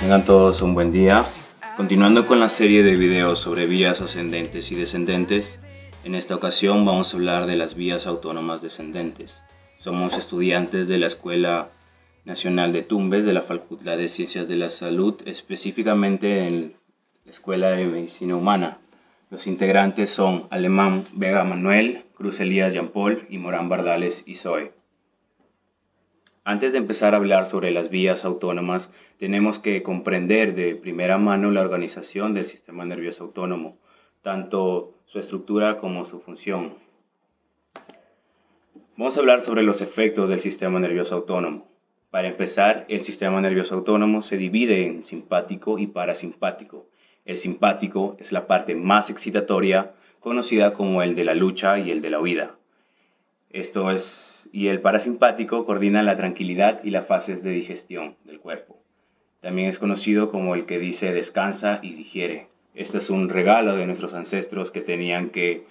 Tengan todos un buen día. Continuando con la serie de videos sobre vías ascendentes y descendentes, en esta ocasión vamos a hablar de las vías autónomas descendentes. Somos estudiantes de la Escuela Nacional de Tumbes de la Facultad de Ciencias de la Salud, específicamente en la Escuela de Medicina Humana. Los integrantes son Alemán Vega Manuel, Cruz Elías Jean Paul y Morán Bardales y Zoe. Antes de empezar a hablar sobre las vías autónomas, tenemos que comprender de primera mano la organización del sistema nervioso autónomo, tanto su estructura como su función. Vamos a hablar sobre los efectos del sistema nervioso autónomo. Para empezar, el sistema nervioso autónomo se divide en simpático y parasimpático. El simpático es la parte más excitatoria, conocida como el de la lucha y el de la huida. Y el parasimpático coordina la tranquilidad y las fases de digestión del cuerpo. También es conocido como el que dice descansa y digiere. Este es un regalo de nuestros ancestros que tenían que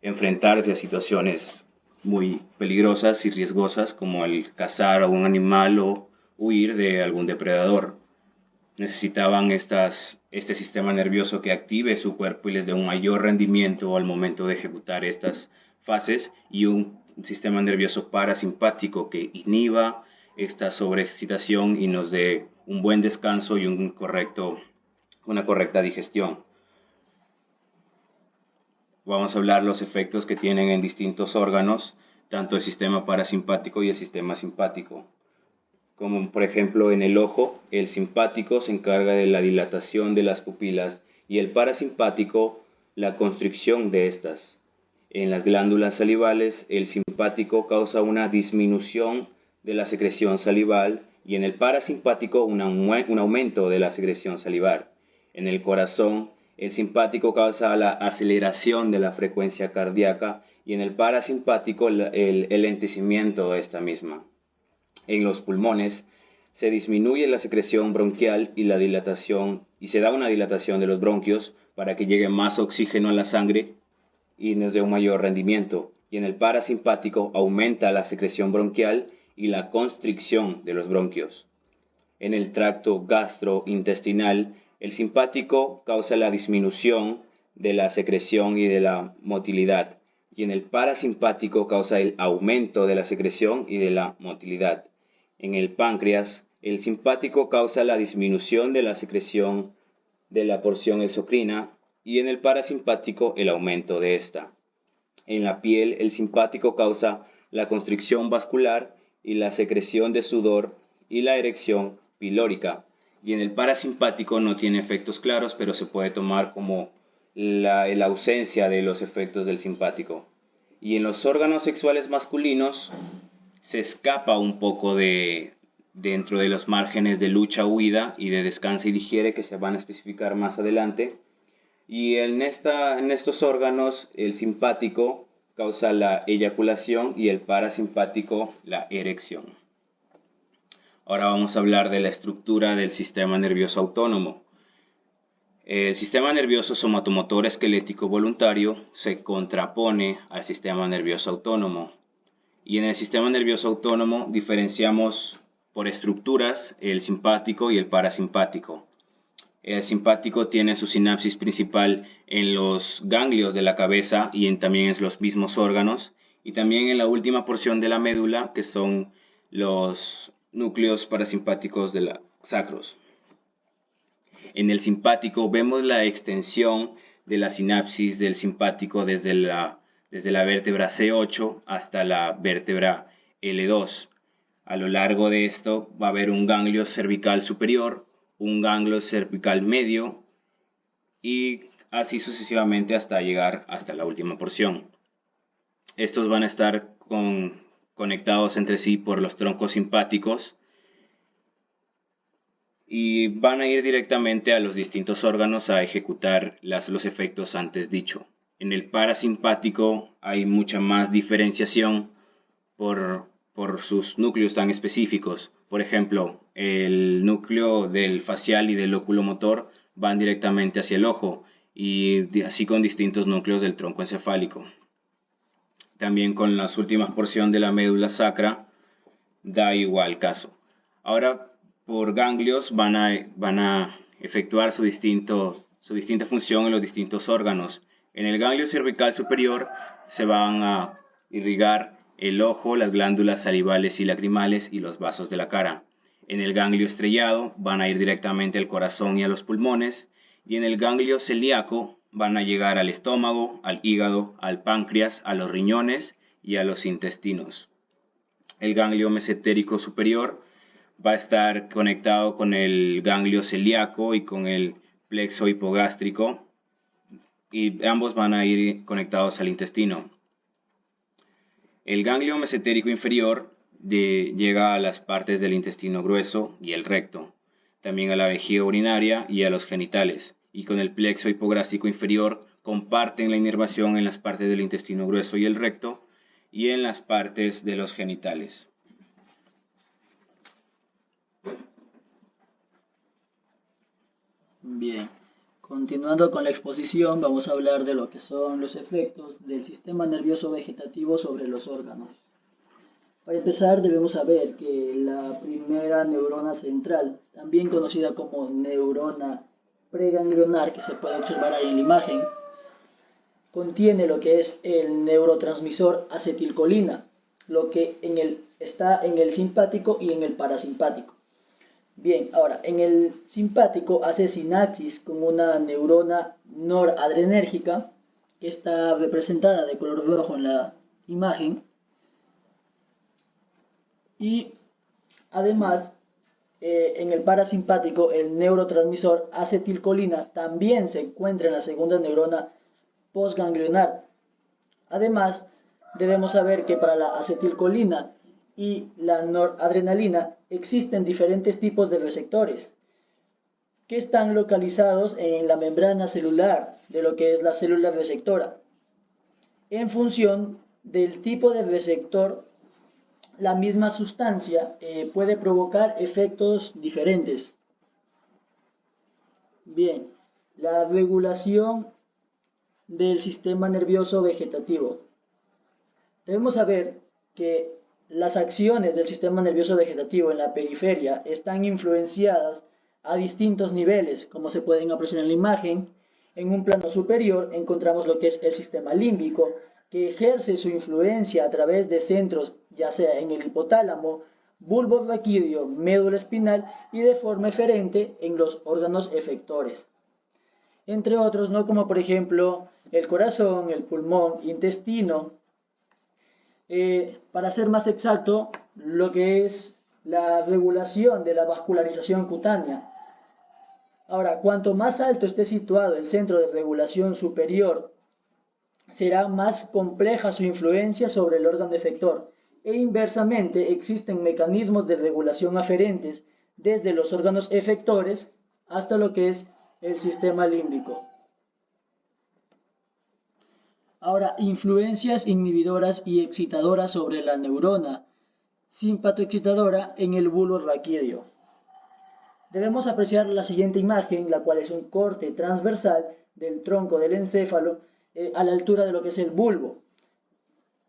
enfrentarse a situaciones muy peligrosas y riesgosas como el cazar a un animal o huir de algún depredador. Necesitaban este sistema nervioso que active su cuerpo y les dé un mayor rendimiento al momento de ejecutar estas fases, y un sistema nervioso parasimpático que inhiba esta sobreexcitación y nos dé un buen descanso y una correcta digestión. Vamos a hablar los efectos que tienen en distintos órganos, tanto el sistema parasimpático y el sistema simpático. Como por ejemplo en el ojo, el simpático se encarga de la dilatación de las pupilas y el parasimpático la constricción de estas. En las glándulas salivales, el simpático causa una disminución de la secreción salival y en el parasimpático un aumento de la secreción salival. En el corazón, el simpático causa la aceleración de la frecuencia cardíaca y en el parasimpático el lentecimiento de esta misma. En los pulmones se disminuye la secreción bronquial y se da una dilatación de los bronquios para que llegue más oxígeno a la sangre y nos dé un mayor rendimiento. Y en el parasimpático aumenta la secreción bronquial y la constricción de los bronquios. En el tracto gastrointestinal, el simpático causa la disminución de la secreción y de la motilidad, y en el parasimpático causa el aumento de la secreción y de la motilidad. En el páncreas, el simpático causa la disminución de la secreción de la porción exocrina y en el parasimpático el aumento de esta. En la piel, el simpático causa la constricción vascular y la secreción de sudor y la erección pilórica. Y en el parasimpático no tiene efectos claros, pero se puede tomar como la ausencia de los efectos del simpático. Y en los órganos sexuales masculinos se escapa un poco dentro de los márgenes de lucha-huida y de descansa y digiere, que se van a especificar más adelante. Y en estos órganos el simpático causa la eyaculación y el parasimpático la erección. Ahora vamos a hablar de la estructura del sistema nervioso autónomo. El sistema nervioso somatomotor esquelético voluntario se contrapone al sistema nervioso autónomo. Y en el sistema nervioso autónomo diferenciamos por estructuras el simpático y el parasimpático. El simpático tiene su sinapsis principal en los ganglios de la cabeza y también en los mismos órganos, y también en la última porción de la médula, que son los núcleos parasimpáticos de la sacros. En el simpático vemos la extensión de la sinapsis del simpático desde la vértebra C8 hasta la vértebra L2. A lo largo de esto va a haber un ganglio cervical superior, un ganglio cervical medio y así sucesivamente hasta llegar hasta la última porción. Estos van a estar conectados entre sí por los troncos simpáticos y van a ir directamente a los distintos órganos a ejecutar los efectos antes dicho. En el parasimpático hay mucha más diferenciación por sus núcleos tan específicos. Por ejemplo, el núcleo del facial y del oculomotor van directamente hacia el ojo, y así con distintos núcleos del tronco encefálico. También con las últimas porciones de la médula sacra da igual caso. Ahora por ganglios van a efectuar su distinta función en los distintos órganos. En el ganglio cervical superior se van a irrigar el ojo, las glándulas salivales y lacrimales y los vasos de la cara. En el ganglio estrellado van a ir directamente al corazón y a los pulmones, y en el ganglio celíaco van a llegar al estómago, al hígado, al páncreas, a los riñones y a los intestinos. El ganglio mesentérico superior va a estar conectado con el ganglio celíaco y con el plexo hipogástrico, y ambos van a ir conectados al intestino. El ganglio mesentérico inferior llega a las partes del intestino grueso y el recto, también a la vejiga urinaria y a los genitales, y con el plexo hipogástrico inferior comparten la inervación en las partes del intestino grueso y el recto y en las partes de los genitales. Bien, continuando con la exposición, vamos a hablar de lo que son los efectos del sistema nervioso vegetativo sobre los órganos. Para empezar, debemos saber que la primera neurona central, también conocida como neurona preganglionar, que se puede observar ahí en la imagen, contiene lo que es el neurotransmisor acetilcolina, lo que está en el simpático y en el parasimpático. Bien, ahora, en el simpático hace sinapsis con una neurona noradrenérgica, que está representada de color rojo en la imagen, y además en el parasimpático el neurotransmisor acetilcolina también se encuentra en la segunda neurona postganglionar. Además, debemos saber que para la acetilcolina y la noradrenalina existen diferentes tipos de receptores que están localizados en la membrana celular de lo que es la célula receptora. En función del tipo de receptor, la misma sustancia puede provocar efectos diferentes. Bien, la regulación del sistema nervioso vegetativo. Debemos saber que las acciones del sistema nervioso vegetativo en la periferia están influenciadas a distintos niveles, como se pueden apreciar en la imagen. En un plano superior encontramos lo que es el sistema límbico, que ejerce su influencia a través de centros, ya sea en el hipotálamo, bulbo raquídeo, médula espinal y de forma eferente en los órganos efectores. Entre otros, ¿no? Como por ejemplo el corazón, el pulmón, intestino. Para ser más exacto, lo que es la regulación de la vascularización cutánea. Ahora, cuanto más alto esté situado el centro de regulación superior, será más compleja su influencia sobre el órgano efector, e inversamente existen mecanismos de regulación aferentes desde los órganos efectores hasta lo que es el sistema límbico. Ahora, influencias inhibidoras y excitadoras sobre la neurona simpatoexcitadora en el bulbo raquídeo. Debemos apreciar la siguiente imagen, la cual es un corte transversal del tronco del encéfalo a la altura de lo que es el bulbo.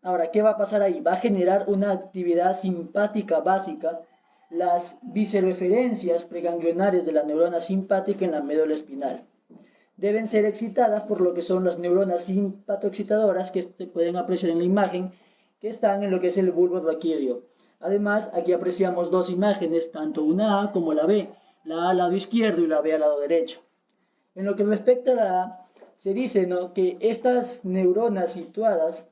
Ahora, ¿qué va a pasar ahí? Va a generar una actividad simpática básica, las vicereferencias preganglionares de la neurona simpática en la médula espinal. Deben ser excitadas por lo que son las neuronas simpatoexcitadoras que se pueden apreciar en la imagen, que están en lo que es el bulbo raquídeo. Además, aquí apreciamos dos imágenes, tanto una A como la B, la A al lado izquierdo y la B al lado derecho. En lo que respecta a la A, se dice, ¿no?, que estas neuronas situadas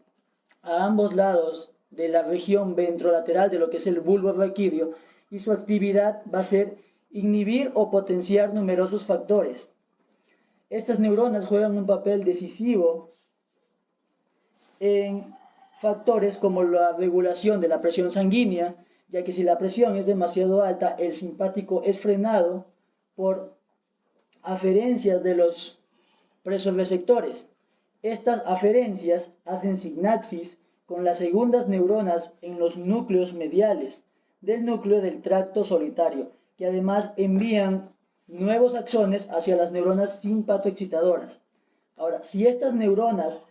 a ambos lados de la región ventrolateral de lo que es el bulbo raquídeo, y su actividad va a ser inhibir o potenciar numerosos factores. Estas neuronas juegan un papel decisivo en factores como la regulación de la presión sanguínea, ya que si la presión es demasiado alta, el simpático es frenado por aferencias de los presorreceptores. Estas aferencias hacen sinapsis con las segundas neuronas en los núcleos mediales del núcleo del tracto solitario, que además envían nuevos axones hacia las neuronas simpatoexcitadoras. Ahora, si estas neuronas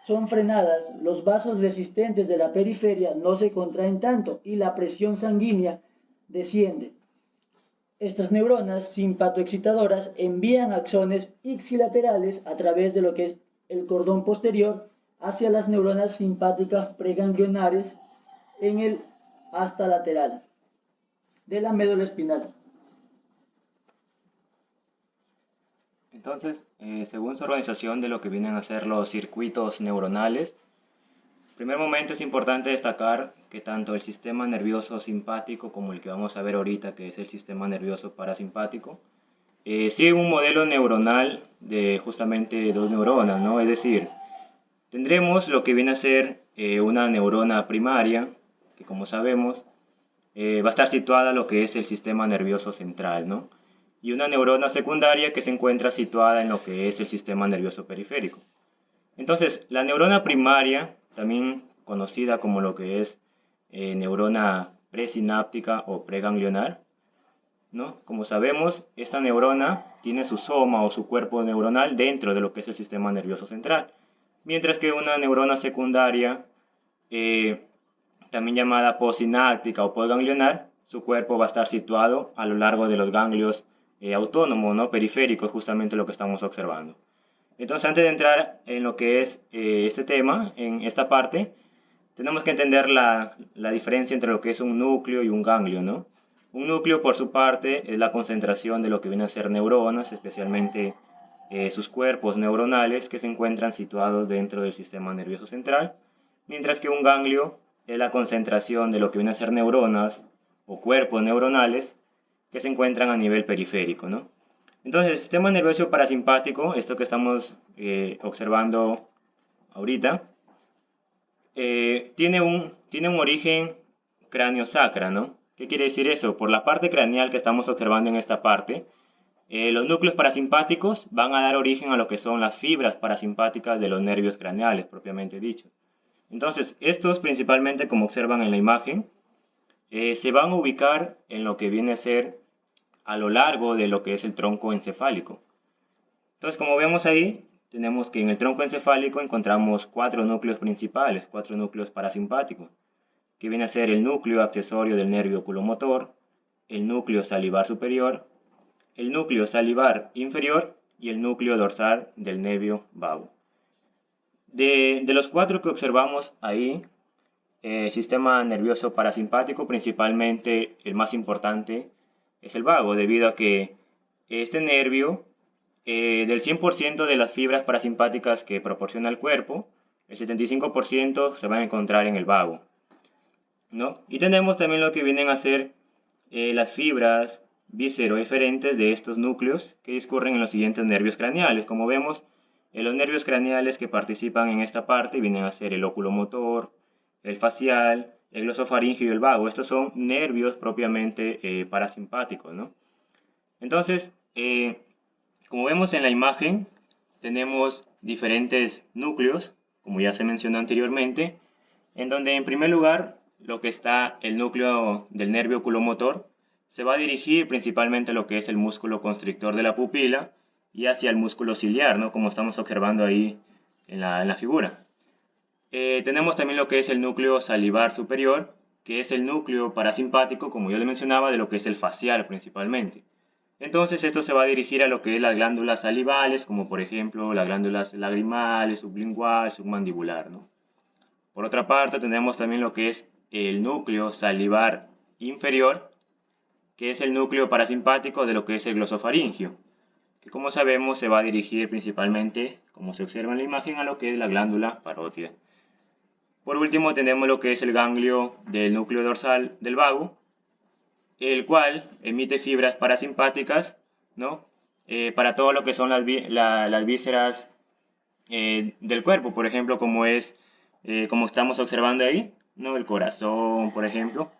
son frenadas, los vasos resistentes de la periferia no se contraen tanto y la presión sanguínea desciende. Estas neuronas simpatoexcitadoras envían axones ipsilaterales a través de lo que es el cordón posterior hacia las neuronas simpáticas preganglionares en el asta lateral de la médula espinal. Entonces, según su organización de lo que vienen a ser los circuitos neuronales, en primer momento es importante destacar que tanto el sistema nervioso simpático como el que vamos a ver ahorita, que es el sistema nervioso parasimpático, sigue un modelo neuronal de justamente dos neuronas, ¿no? Es decir, tendremos lo que viene a ser una neurona primaria, que como sabemos va a estar situada en lo que es el sistema nervioso central, ¿no? Y una neurona secundaria que se encuentra situada en lo que es el sistema nervioso periférico. Entonces, la neurona primaria, también conocida como lo que es neurona presináptica o preganglionar, ¿no? Como sabemos, esta neurona tiene su soma o su cuerpo neuronal dentro de lo que es el sistema nervioso central, mientras que una neurona secundaria, también llamada postsináptica o postganglionar, su cuerpo va a estar situado a lo largo de los ganglios autónomos, ¿no? Periféricos, justamente lo que estamos observando. Entonces, antes de entrar en lo que es este tema, en esta parte, tenemos que entender la diferencia entre lo que es un núcleo y un ganglio, ¿no? Un núcleo, por su parte, es la concentración de lo que vienen a ser neuronas, especialmente sus cuerpos neuronales que se encuentran situados dentro del sistema nervioso central, mientras que un ganglio es la concentración de lo que vienen a ser neuronas o cuerpos neuronales que se encuentran a nivel periférico, ¿no? Entonces, el sistema nervioso parasimpático, esto que estamos observando ahorita, tiene un origen cráneo-sacra, ¿no? ¿Qué quiere decir eso? Por la parte craneal que estamos observando en esta parte, los núcleos parasimpáticos van a dar origen a lo que son las fibras parasimpáticas de los nervios craneales, propiamente dicho. Entonces, estos principalmente, como observan en la imagen, se van a ubicar en lo que viene a ser a lo largo de lo que es el tronco encefálico. Entonces, como vemos ahí, tenemos que en el tronco encefálico encontramos cuatro núcleos principales, cuatro núcleos parasimpáticos, que viene a ser el núcleo accesorio del nervio oculomotor, el núcleo salivar superior, el núcleo salivar inferior y el núcleo dorsal del nervio vago. De los cuatro que observamos ahí, el sistema nervioso parasimpático, principalmente el más importante, es el vago, debido a que este nervio, del 100% de las fibras parasimpáticas que proporciona el cuerpo, el 75% se van a encontrar en el vago, ¿no? Y tenemos también lo que vienen a ser las fibras visceroeferentes de estos núcleos que discurren en los siguientes nervios craneales. Como vemos, los nervios craneales que participan en esta parte vienen a ser el oculomotor, el facial, el glosofaringeo y el vago. Estos son nervios propiamente parasimpáticos, ¿no? Entonces, como vemos en la imagen, tenemos diferentes núcleos, como ya se mencionó anteriormente, en donde en primer lugar lo que está el núcleo del nervio oculomotor se va a dirigir principalmente a lo que es el músculo constrictor de la pupila y hacia el músculo ciliar, ¿no? Como estamos observando ahí en la figura. Tenemos también lo que es el núcleo salivar superior, que es el núcleo parasimpático, como yo le mencionaba, de lo que es el facial principalmente. Entonces esto se va a dirigir a lo que es las glándulas salivales, como por ejemplo las glándulas lagrimales, sublingual, submandibular, ¿no? Por otra parte tenemos también lo que es el núcleo salivar inferior, que es el núcleo parasimpático de lo que es el glosofaringio, que como sabemos se va a dirigir principalmente, como se observa en la imagen, a lo que es la glándula parótida. Por último tenemos lo que es el ganglio del núcleo dorsal del vago, el cual emite fibras parasimpáticas, ¿no? Para todo lo que son las vísceras del cuerpo, por ejemplo, como estamos observando ahí, ¿no? El corazón, por ejemplo.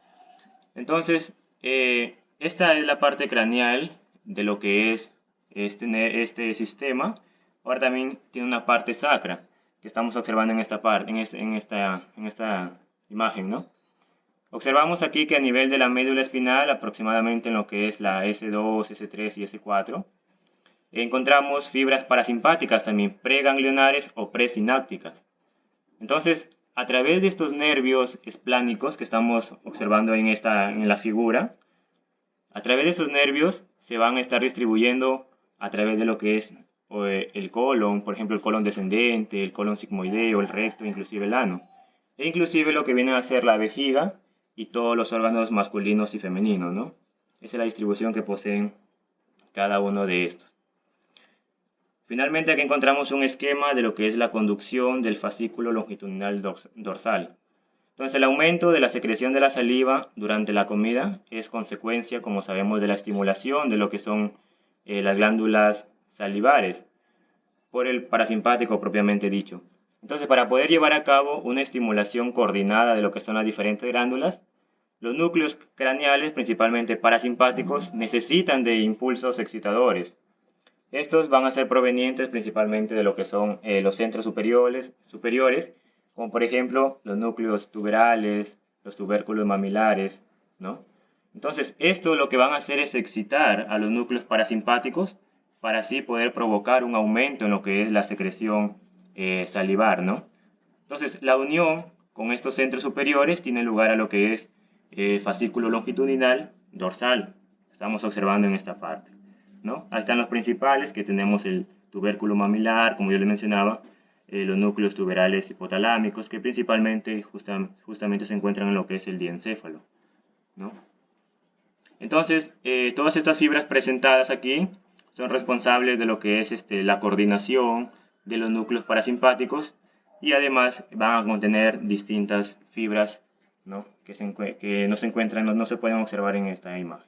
Entonces, esta es la parte craneal de lo que es este sistema. Ahora también tiene una parte sacra que estamos observando en esta parte, en esta imagen, ¿no? Observamos aquí que a nivel de la médula espinal, aproximadamente en lo que es la S2, S3 y S4, encontramos fibras parasimpáticas también preganglionares o presinápticas. Entonces, a través de estos nervios esplánicos que estamos observando en la figura, A través de esos nervios se van a estar distribuyendo a través de lo que es el colon, por ejemplo el colon descendente, el colon sigmoideo, el recto, inclusive el ano. E inclusive lo que viene a ser la vejiga y todos los órganos masculinos y femeninos, ¿no? Esa es la distribución que poseen cada uno de estos. Finalmente aquí encontramos un esquema de lo que es la conducción del fascículo longitudinal dorsal. Entonces el aumento de la secreción de la saliva durante la comida es consecuencia, como sabemos, de la estimulación de lo que son las glándulas salivares por el parasimpático propiamente dicho. Entonces, para poder llevar a cabo una estimulación coordinada de lo que son las diferentes glándulas, los núcleos craneales, principalmente parasimpáticos, necesitan de impulsos excitadores. Estos van a ser provenientes principalmente de lo que son los centros superiores, como por ejemplo los núcleos tuberales, los tubérculos mamilares, ¿no? Entonces, esto lo que van a hacer es excitar a los núcleos parasimpáticos para así poder provocar un aumento en lo que es la secreción salivar, ¿no? Entonces, la unión con estos centros superiores tiene lugar a lo que es el fascículo longitudinal dorsal. Estamos observando en esta parte, ¿no? Ahí están los principales, que tenemos el tubérculo mamilar, como yo les mencionaba, los núcleos tuberales hipotalámicos, que principalmente justamente se encuentran en lo que es el diencéfalo, ¿no? Entonces, todas estas fibras presentadas aquí son responsables de lo que es la coordinación de los núcleos parasimpáticos y además van a contener distintas fibras, ¿no? que no se encuentran, no se pueden observar en esta imagen.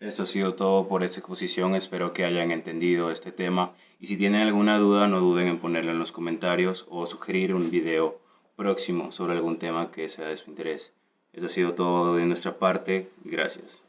Esto ha sido todo por esta exposición, espero que hayan entendido este tema y si tienen alguna duda no duden en ponerla en los comentarios o sugerir un video próximo sobre algún tema que sea de su interés. Eso ha sido todo de nuestra parte, gracias.